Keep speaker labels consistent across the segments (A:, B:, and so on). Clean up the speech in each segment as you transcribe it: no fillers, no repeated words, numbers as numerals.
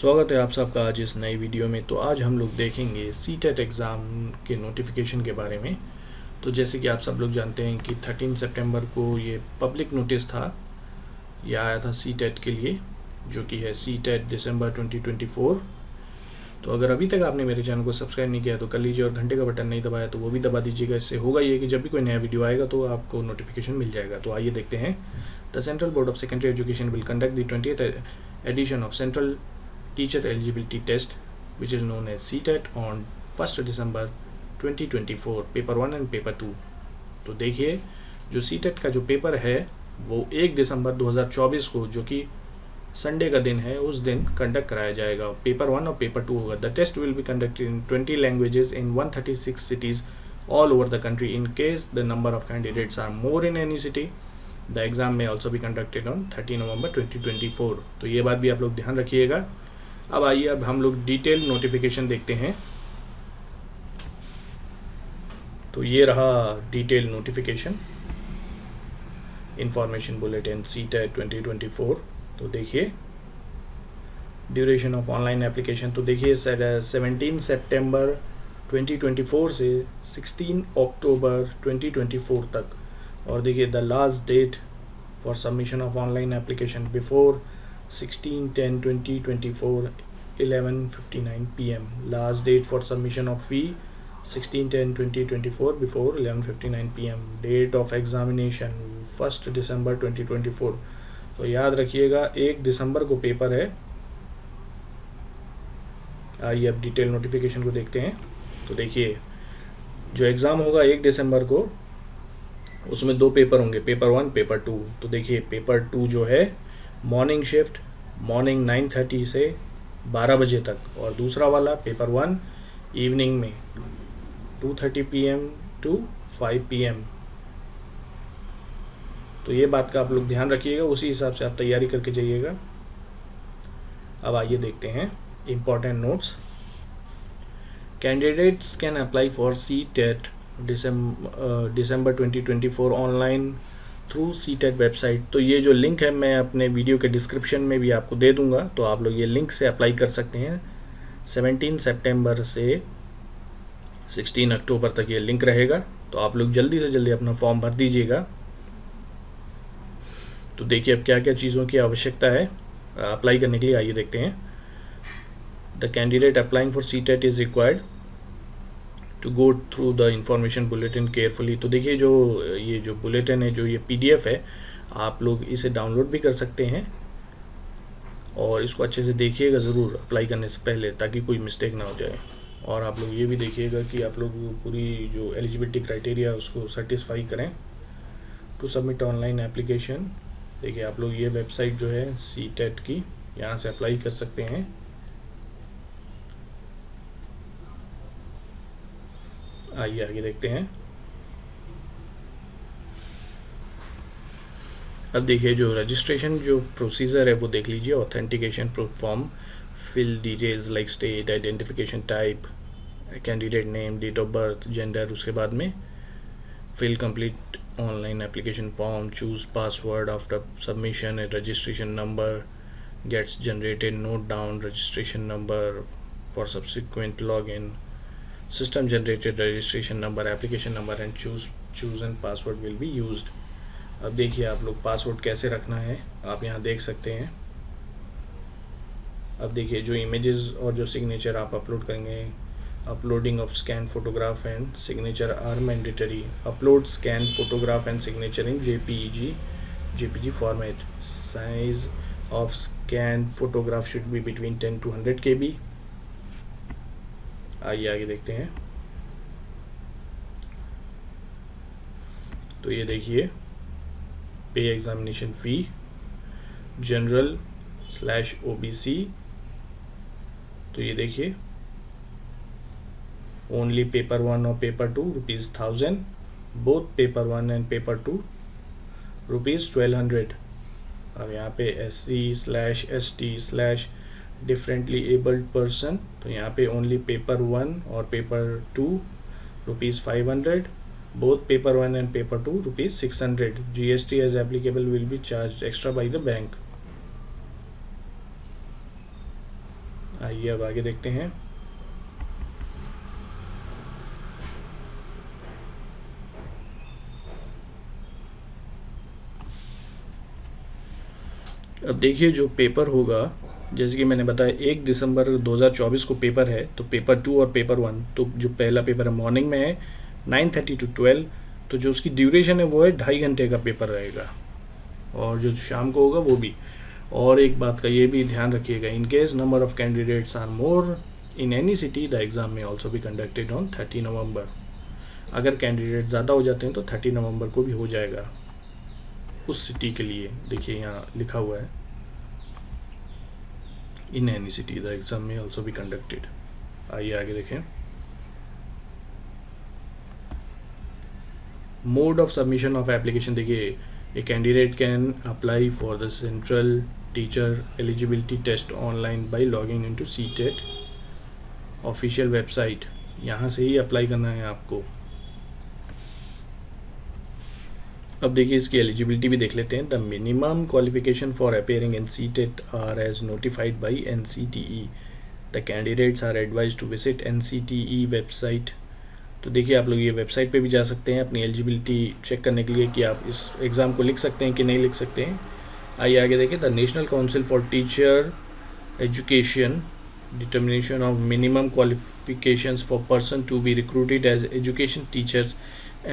A: स्वागत है आप सबका आज इस नई वीडियो में। तो आज हम लोग देखेंगे सीटेट एग्ज़ाम के नोटिफिकेशन के बारे में। तो जैसे कि आप सब लोग जानते हैं कि 13 सितंबर को ये पब्लिक नोटिस था, ये आया था सीटेट के लिए, जो कि है सीटेट दिसंबर 2024। तो अगर अभी तक आपने मेरे चैनल को सब्सक्राइब नहीं किया तो कर लीजिए, और घंटे का बटन नहीं दबाया तो वो भी दबा दीजिएगा। इससे होगा ये कि जब भी कोई नया वीडियो आएगा तो आपको नोटिफिकेशन मिल जाएगा। तो आइए देखते हैं। The Central Board of Secondary Education will conduct the 20th edition of Central Teacher Eligibility Test, which is known as CTET, on 1st December 2024, paper 1 and paper 2। तो देखिए, जो CTET का जो पेपर है वो 1 दिसंबर 2024 को, जो कि संडे का दिन है, उस दिन कंडक्ट कराया जाएगा। पेपर 1 और पेपर 2 होगा। The test will be conducted in 20 languages in 136 cities all over the country. In case the number of candidates are more in any city, the exam may also be conducted on 30 November 2024। तो ये बात भी आप लोग ध्यान रखिएगा। अब आइए, अब हम लोग डिटेल नोटिफिकेशन देखते हैं। तो ये रहा detail notification, information bulletin CTET 2024। तो देखिए, ड्यूरेशन ऑफ ऑनलाइन एप्लीकेशन, तो देखिए 17 सितंबर 2024 से 16 अक्टूबर 2024 तक। और देखिए, the last date for submission of online application before 16/10/2024 11:59 PM. Last date for submission of fee 16/10/2024 before 11:59 PM. Date of examination 1st December 2024। तो याद रखिएगा 1 दिसंबर को पेपर है। आइए अब डिटेल नोटिफिकेशन को देखते हैं। तो देखिए, जो एग्ज़ाम होगा 1 दिसंबर को, उसमें 2 पेपर होंगे, पेपर 1 पेपर 2। तो देखिए, पेपर 2 जो है मॉर्निंग शिफ्ट, मॉर्निंग 9:30 से 12 बजे तक, और दूसरा वाला पेपर 1 इवनिंग में 2:30 PM to 5 PM। तो ये बात का आप लोग ध्यान रखिएगा, उसी हिसाब से आप तैयारी करके जाइएगा। अब आइए देखते हैं important notes. Candidates can apply for CTET December 2024 online through CTET website. तो ये जो लिंक है मैं अपने वीडियो के डिस्क्रिप्शन में भी आपको दे दूंगा, तो आप लोग ये लिंक से अप्लाई कर सकते हैं। 17 सितंबर से 16 अक्टूबर तक ये लिंक रहेगा, तो आप लोग जल्दी से जल्दी अपना फॉर्म भर दीजिएगा। तो देखिए, अब क्या क्या चीज़ों की आवश्यकता है अप्लाई करने के लिए, आइए देखते हैं। The candidate applying for CTET is required to go through the information bulletin carefully. तो देखिए, जो ये जो बुलेटिन है, जो ये PDF है, आप लोग इसे डाउनलोड भी कर सकते हैं, और इसको अच्छे से देखिएगा ज़रूर अप्लाई करने से पहले, ताकि कोई मिस्टेक ना हो जाए। और आप लोग ये भी देखिएगा कि आप लोग पूरी जो एलिजिबिलिटी क्राइटेरिया उसको सेटिस्फाई करें टू सबमिट ऑनलाइन एप्लीकेशन। देखिए, आप लोग ये वेबसाइट जो है सीटेट की, यहाँ से अप्लाई कर सकते हैं। आइए आगे देखते हैं। अब देखिए, जो रजिस्ट्रेशन जो प्रोसीजर है वो देख लीजिए। Authentication proof form, fill details like state, identification type, candidate name, date of birth, gender. उसके बाद में fill complete online application form, choose password after submission, registration number gets generated, note down registration number for subsequent log in, system generated registration number, application number and chosen password will be used। अब देखिए, आप लोग password कैसे रखना है आप यहाँ देख सकते हैं। अब देखिए, जो इमेजेस और जो सिग्नेचर आप अपलोड करेंगे, uploading of scan photograph and signature are mandatory. Upload scan photograph and signature in JPG format. Size of scan photograph should be between 10 to 100 KB। आइए आगे देखते हैं। तो ये देखिए, पे एग्जामिनेशन फ़ी जनरल/OBC। तो ये देखिए, ओनली पेपर 1 और paper 2 ₹1000, both paper 1 and paper 2 ₹1200। अब यहाँ पे SC/ST/ डिफरेंटली एबल्ड पर्सन, तो यहाँ पे ओनली पेपर 1 और paper 2 ₹500, both paper 1 and paper 2 ₹600। GST as applicable will be charged extra by the bank। आइए अब आगे देखते हैं। अब देखिए जो पेपर होगा, जैसे कि मैंने बताया 1 दिसंबर 2024 को पेपर है, तो पेपर 2 और पेपर 1, तो जो पहला पेपर है मॉर्निंग में है 9:30 to 12, तो जो उसकी ड्यूरेशन है वो है 2.5 घंटे का पेपर रहेगा, और जो शाम को होगा वो भी। और एक बात का ये भी ध्यान रखिएगा, in case number of candidates are more in any city the exam में ऑल्सो भी कंडक्टेड ऑन 30 नवंबर। अगर कैंडिडेट ज़्यादा हो जाते हैं तो 30 नवंबर को भी हो जाएगा उस सिटी के लिए। देखिए यहाँ लिखा हुआ है in any city the exam में ऑल्सो भी कंडक्टेड। आइए आगे देखें। Mode of submission of application, देखिए a candidate can apply for the central teacher eligibility test online by logging into CTET official website. यहाँ से ही अप्लाई करना है आपको। अब देखिए इसकी एलिजिबिलिटी भी देख लेते हैं। The minimum qualification for appearing in CTET are as notified by NCTE। The candidates are advise to visit NCTE website. तो देखिए आप लोग ये वेबसाइट पे भी जा सकते हैं अपनी एलिजिबिलिटी चेक करने के लिए कि आप इस एग्ज़ाम को लिख सकते हैं कि नहीं लिख सकते हैं। आइए आगे देखें। The national council for teacher education determination of minimum qualifications for person to be recruited as education teachers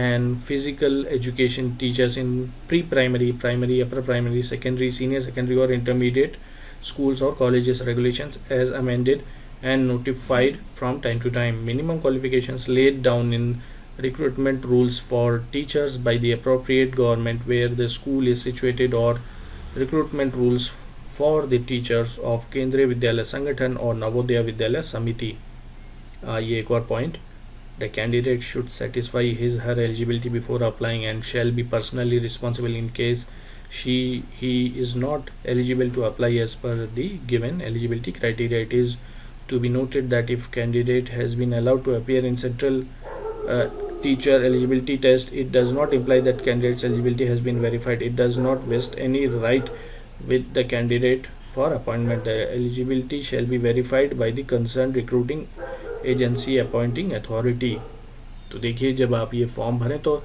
A: and physical education teachers in pre-primary, primary, upper primary, secondary, senior secondary or intermediate schools or colleges regulations as amended and notified from time to time. Minimum qualifications laid down in recruitment rules for teachers by the appropriate government where the school is situated, or recruitment rules for the teachers of केंद्रीय विद्यालय संगठन और नवोदय विद्यालय समिति। ये एक और point. The candidate should satisfy his her eligibility before applying and shall be personally responsible in case he is not eligible to apply as per the given eligibility criteria. It is to be noted that if candidate has been allowed to appear in central teacher eligibility test, it does not imply that candidate's eligibility has been verified. It does not vest any right with the candidate for appointment. The eligibility shall be verified by the concerned recruiting agency appointing authority. तो देखिए जब आप ये form भरें तो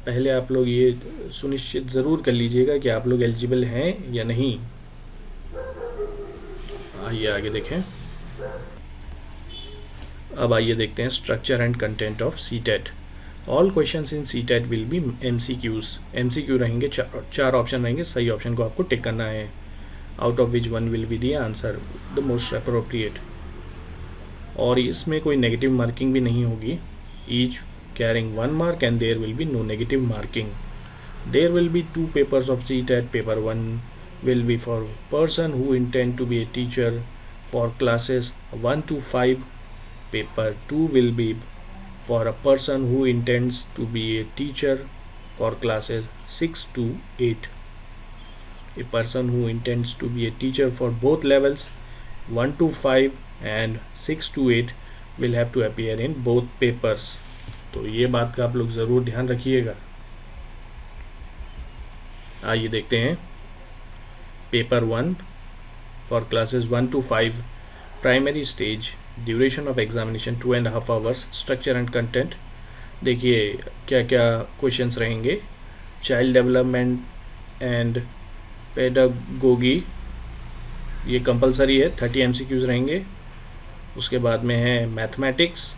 A: पहले आप लोग ये सुनिश्चित ज़रूर कर लीजिएगा कि आप लोग एलिजिबल हैं या नहीं। आइए आगे देखें। अब आइए देखते हैं structure and content of CTET. All questions in CTET will be MCQs। MCQ रहेंगे, चार ऑप्शन रहेंगे, सही ऑप्शन को आपको टिक करना है। Out of which one will be the answer the most appropriate. और इसमें कोई नेगेटिव मार्किंग भी नहीं होगी। Each carrying 1 mark and there will be no negative marking. There will be 2 papers of CTET. Paper 1 will be for person who intend to be a teacher for classes 1 to 5. Paper 2 will be for a person who intends to be a teacher for classes 6 to 8. A person who intends to be a teacher for both levels 1 to 5 and 6 to 8 will have to appear in both papers. तो ये बात का आप लोग ज़रूर ध्यान रखिएगा। आइए देखते हैं। Paper 1 for classes 1 to 5 primary stage, duration of examination 2.5 hours, structure and content. देखिए क्या क्या क्वेश्चंस रहेंगे। चाइल्ड डेवलपमेंट एंड पेडागोगी, ये कंपलसरी है, 30 MCQs रहेंगे। उसके बाद में है मैथमेटिक्स,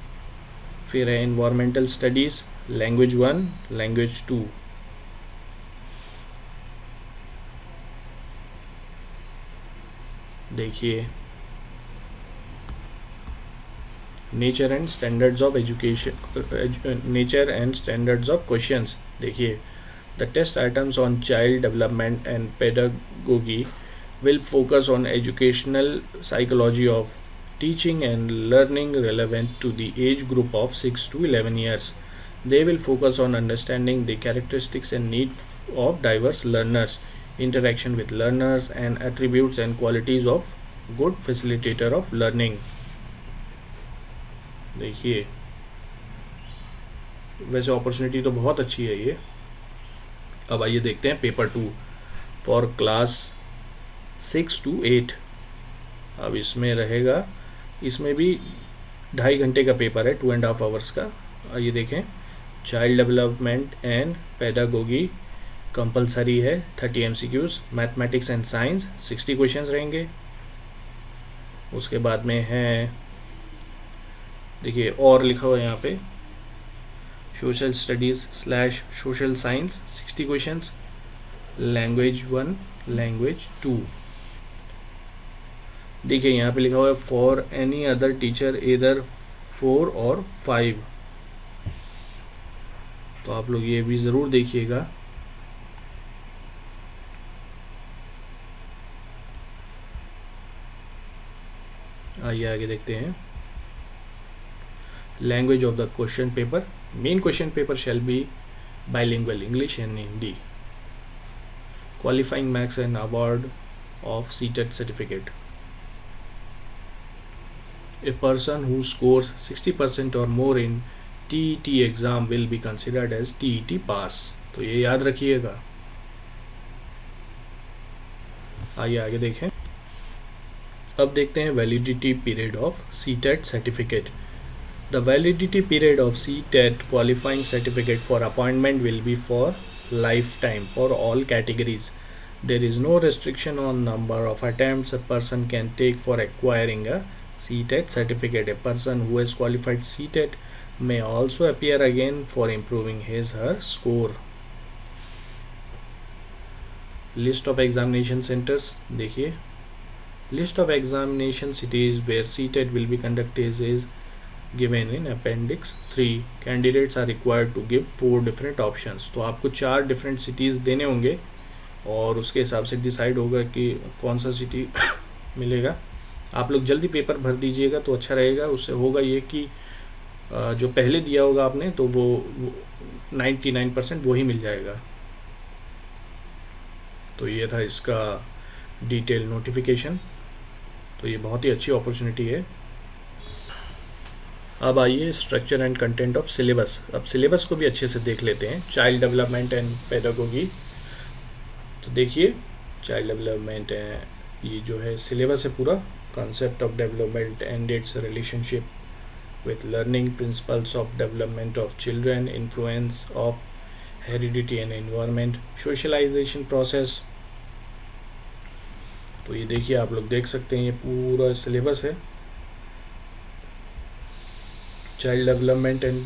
A: फिर है इन्वायरमेंटल स्टडीज़, लैंग्वेज 1, लैंग्वेज 2। देखिए nature and standards of education, nature and standards of questions. देखिए the test items on child development and pedagogy will focus on educational psychology of teaching and learning relevant to the age group of 6 to 11 years. They will focus on understanding the characteristics and needs of diverse learners, interaction with learners, and attributes and qualities of good facilitator of learning. देखिए वैसे opportunity तो बहुत अच्छी है ये। अब आइए देखते हैं पेपर 2 फॉर क्लास 6 to 8। अब इसमें रहेगा इसमें भी 2.5 घंटे का पेपर है, 2.5 आवर्स का। ये देखें, child development and pedagogy compulsory है, 30 MCQs। Mathematics and science 60 questions रहेंगे। उसके बाद में है, देखिए और लिखा हुआ है यहाँ पे, social studies slash social science 60 questions, language 1, language 2। देखिए यहाँ पे लिखा हुआ है फॉर एनी अदर टीचर इधर 4 और 5। तो आप लोग ये भी ज़रूर देखिएगा। आइए आगे देखते हैं। Language of the question paper, main question paper shall be bilingual, English and Hindi. Qualifying marks and award of CTET certificate. A person who scores 60% or more in TET exam will be considered as TET pass. तो ये याद रखिएगा। आइए आगे देखें। अब देखते हैं validity period of CTET certificate. The validity period of CTET qualifying certificate for appointment will be for lifetime for all categories. There is no restriction on number of attempts a person can take for acquiring a CTET certificate. A person who has qualified CTET may also appear again for improving his/her score. List of examination centers देखिए, list of examination cities where CTET will be conducted is given in appendix 3. Candidates are required to give 4 different options. तो आपको 4 different cities देने होंगे और उसके हिसाब से decide होगा कि कौन सा सिटी मिलेगा। आप लोग जल्दी पेपर भर दीजिएगा तो अच्छा रहेगा। उससे होगा ये कि जो पहले दिया होगा आपने तो वो 99% वो ही मिल जाएगा। तो ये था इसका डिटेल नोटिफिकेशन। तो ये बहुत ही अच्छी अपॉर्चुनिटी है। अब आइए structure and content of syllabus. अब सिलेबस को भी अच्छे से देख लेते हैं। चाइल्ड डेवलपमेंट एंड पेडागोगी, तो देखिए चाइल्ड डेवलपमेंट है, ये जो है सिलेबस है पूरा। Concept of development and its relationship with learning, principles of development of children, influence of heredity and environment, socialisation process. तो ये देखिए, आप लोग देख सकते हैं ये पूरा सिलेबस है चाइल्ड डेवलपमेंट एंड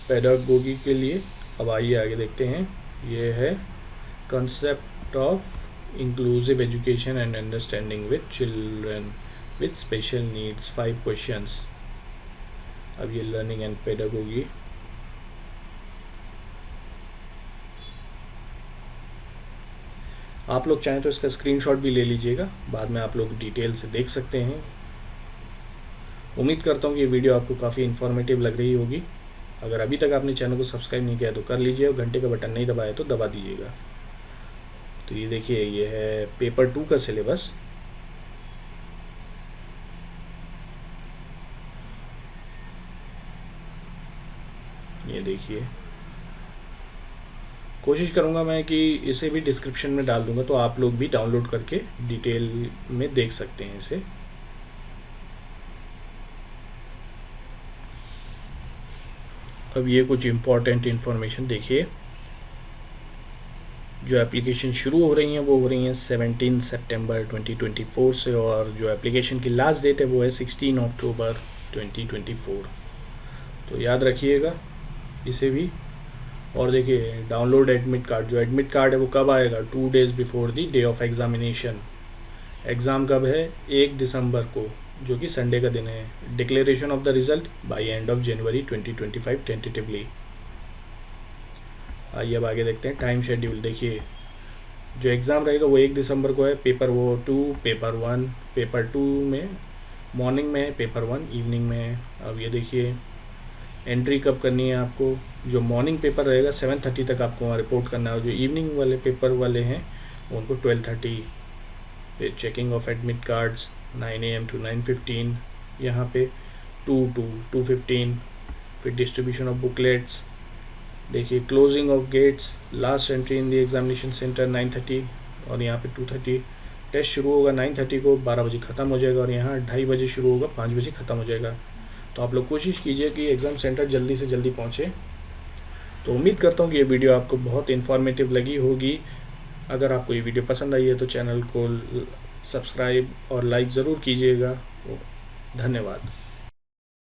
A: पेडागोगी के लिए। अब आइए आगे देखते हैं। ये है concept of inclusive education and understanding with children with special needs, 5 questions. अब ये learning and pedagogy, आप लोग चाहें तो इसका स्क्रीनशॉट भी ले लीजिएगा, बाद में आप लोग डिटेल से देख सकते हैं। उम्मीद करता हूँ कि ये वीडियो आपको काफ़ी इन्फॉर्मेटिव लग रही होगी। अगर अभी तक आपने चैनल को सब्सक्राइब नहीं किया तो कर लीजिए और घंटे का बटन नहीं दबाया तो दबा दीजिएगा। तो ये देखिए, ये है पेपर 2 का सिलेबस। ये देखिए, कोशिश करूँगा मैं कि इसे भी डिस्क्रिप्शन में डाल दूँगा तो आप लोग भी डाउनलोड करके डिटेल में देख सकते हैं इसे। अब ये कुछ इम्पोर्टेंट इन्फॉर्मेशन देखिए। जो एप्लीकेशन शुरू हो रही हैं वो हो रही हैं 17 सितंबर 2024 से, और जो एप्लीकेशन की लास्ट डेट है वो है 16 अक्टूबर 2024। तो याद रखिएगा इसे भी। और देखिए, डाउनलोड एडमिट कार्ड, जो एडमिट कार्ड है वो कब आएगा? 2 days before the day of examination. Exam कब है? 1 दिसंबर को, जो कि संडे का दिन है। Declaration of the result by end of January 2025 tentatively. आइए अब आगे देखते हैं टाइम शेड्यूल। देखिए, जो एग्ज़ाम रहेगा वो 1 दिसंबर को है। पेपर वो 2, पेपर 1, पेपर 2 में मॉर्निंग में है, पेपर 1 इवनिंग में है। अब ये देखिए, एंट्री कब करनी है आपको। जो मॉर्निंग पेपर रहेगा 7:30 तक आपको वहाँ रिपोर्ट करना है, और जो इवनिंग वाले पेपर वाले हैं उनको 12:30। फिर checking of admit cards 9 AM to 9:15 यहाँ पे, 2 to 2:15। फिर डिस्ट्रीब्यूशन ऑफ बुकलेट्स। देखिए, closing of gates, last entry in the examination centre 9:30 और यहाँ पे 2:30। टेस्ट शुरू होगा 9:30 को, 12 बजे ख़त्म हो जाएगा, और यहाँ 2:30 बजे शुरू होगा, 5 बजे ख़त्म हो जाएगा। तो आप लोग कोशिश कीजिए कि एग्ज़ाम सेंटर जल्दी से जल्दी पहुँचे। तो उम्मीद करता हूँ कि ये वीडियो आपको बहुत इन्फॉर्मेटिव लगी होगी। अगर आपको ये वीडियो पसंद आई है तो चैनल को सब्सक्राइब और लाइक ज़रूर कीजिएगा। धन्यवाद।